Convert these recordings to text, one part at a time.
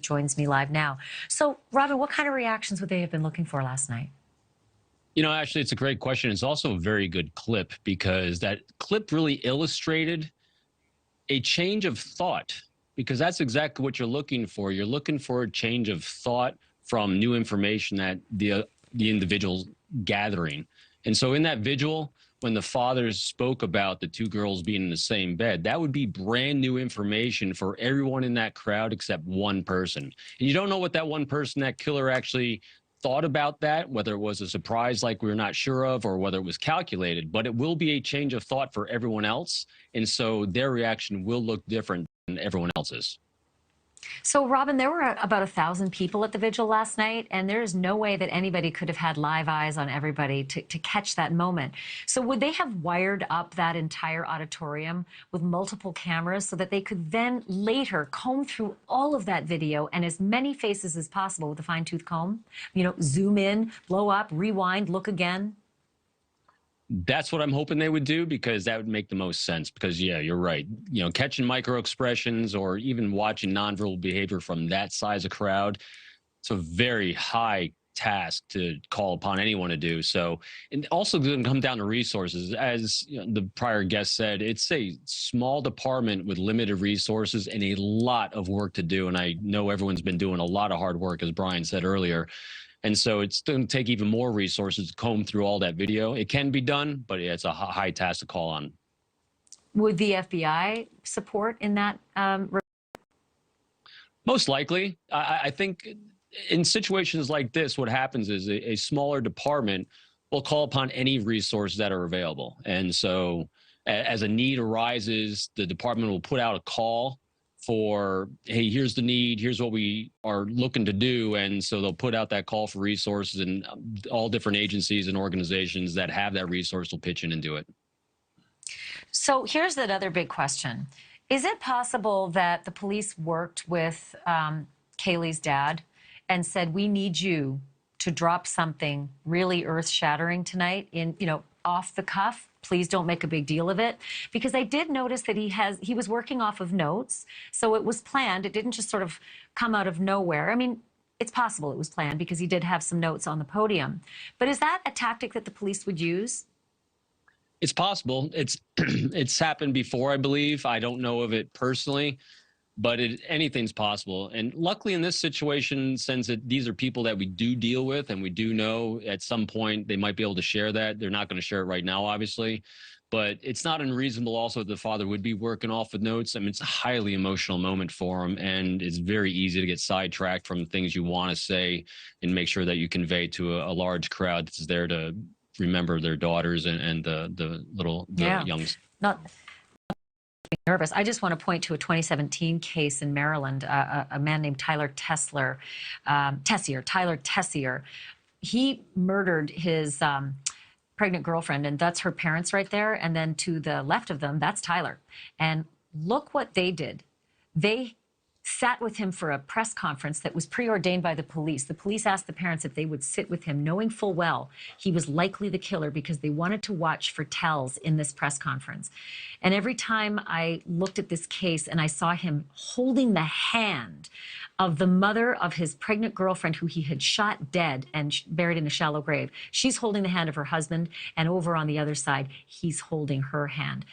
joins me live now. So, Robin, what kind of reactions would they have been looking for last night? You know, actually, it's a great question. It's also a very good clip because that clip really illustrated a change of thought, because that's exactly what you're looking for. You're looking for a change of thought from new information that the individual's gathering. And so in that vigil, when the fathers spoke about the two girls being in the same bed, that would be brand new information for everyone in that crowd except one person. And you don't know what that one person, that killer, actually thought about that, whether it was a surprise like we're not sure of, or whether it was calculated, but it will be a change of thought for everyone else. And so their reaction will look different than everyone else's. So, Robin, there were about 1,000 people at the vigil last night, and there is no way that anybody could have had live eyes on everybody to catch that moment. So would they have wired up that entire auditorium with multiple cameras so that they could then later comb through all of that video and as many faces as possible with a fine-tooth comb? You know, zoom in, blow up, rewind, look again? That's what I'm hoping they would do, because that would make the most sense. Because, yeah, you're right. You know, catching micro expressions or even watching nonverbal behavior from that size of crowd, it's a very high task to call upon anyone to do. So, and also going to come down to resources. As you know, the prior guest said, it's a small department with limited resources and a lot of work to do. And I know everyone's been doing a lot of hard work, as Brian said earlier. And so it's going to take even more resources to comb through all that video. It can be done, but it's a high task to call on. Would the FBI support in that? Most likely. I think in situations like this, what happens is a smaller department will call upon any resources that are available. And so as a need arises, the department will put out a call for, hey, here's the need, here's what we are looking to do. And so they'll put out that call for resources, and all different agencies and organizations that have that resource will pitch in and do it. So here's another big question. Is it possible that the police worked with Kaylee's dad and said, we need you to drop something really earth-shattering tonight in, you know, off the cuff? Please don't make a big deal of it, because I did notice that he was working off of notes, so it was planned. It didn't just sort of come out of nowhere. I mean, it's possible it was planned because he did have some notes on the podium. But is that a tactic that the police would use? It's possible. It's happened before, I believe. I don't know of it personally, but anything's possible. And luckily in this situation, since these are people that we do deal with and we do know at some point they might be able to share that. They're not going to share it right now, obviously, but it's not unreasonable also that the father would be working off with notes. I mean, it's a highly emotional moment for him, and it's very easy to get sidetracked from things you want to say and make sure that you convey to a large crowd that's there to remember their daughters and the youngs. Not nervous. I just want to point to a 2017 case in Maryland, a man named Tyler Tessier. He murdered his pregnant girlfriend, and that's her parents right there. And then to the left of them, that's Tyler. And look what they did. They sat with him for a press conference that was preordained by the police. The police asked the parents if they would sit with him, knowing full well he was likely the killer, because they wanted to watch for tells in this press conference. And every time I looked at this case and I saw him holding the hand of the mother of his pregnant girlfriend, who he had shot dead and buried in a shallow grave. She's holding the hand of her husband, and over on the other side, he's holding her hand.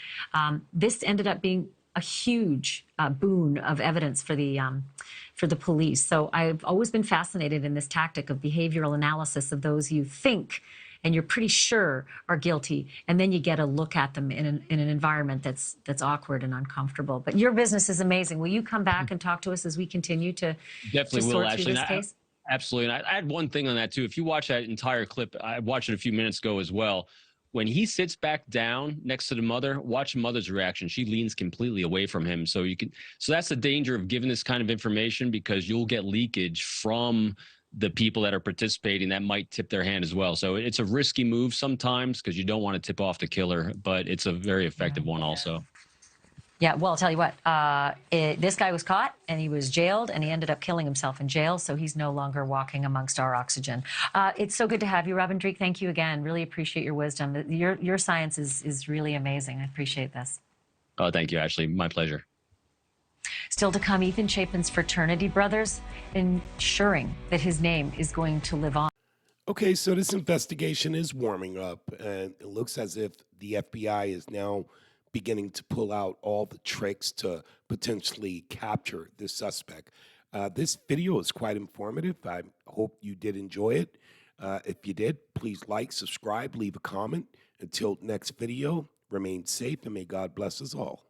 This ended up being a huge boon of evidence for the police. So I've always been fascinated in this tactic of behavioral analysis of those you think and you're pretty sure are guilty, and then you get a look at them in an environment that's awkward and uncomfortable. But your business is amazing. Will you come back and talk to us as we continue to definitely sort will, through this case? Absolutely. And I had one thing on that too. If you watch that entire clip, I watched it a few minutes ago as well. When he sits back down next to the mother, watch the mother's reaction. She leans completely away from him. So that's the danger of giving this kind of information, because you'll get leakage from the people that are participating that might tip their hand as well. So it's a risky move sometimes, because you don't want to tip off the killer, but it's a very effective one also. Yeah, well, I'll tell you what, this guy was caught and he was jailed, and he ended up killing himself in jail, so he's no longer walking amongst our oxygen. It's so good to have you, Robin Dreeke. Thank you again. Really appreciate your wisdom. Your science is really amazing. I appreciate this. Oh, thank you, Ashley. My pleasure. Still to come, Ethan Chapin's fraternity brothers ensuring that his name is going to live on. Okay, so this investigation is warming up, and it looks as if the FBI is now beginning to pull out all the tricks to potentially capture this suspect. This video is quite informative. I hope you did enjoy it. If you did, please like, subscribe, leave a comment. Until next video, remain safe, and may God bless us all.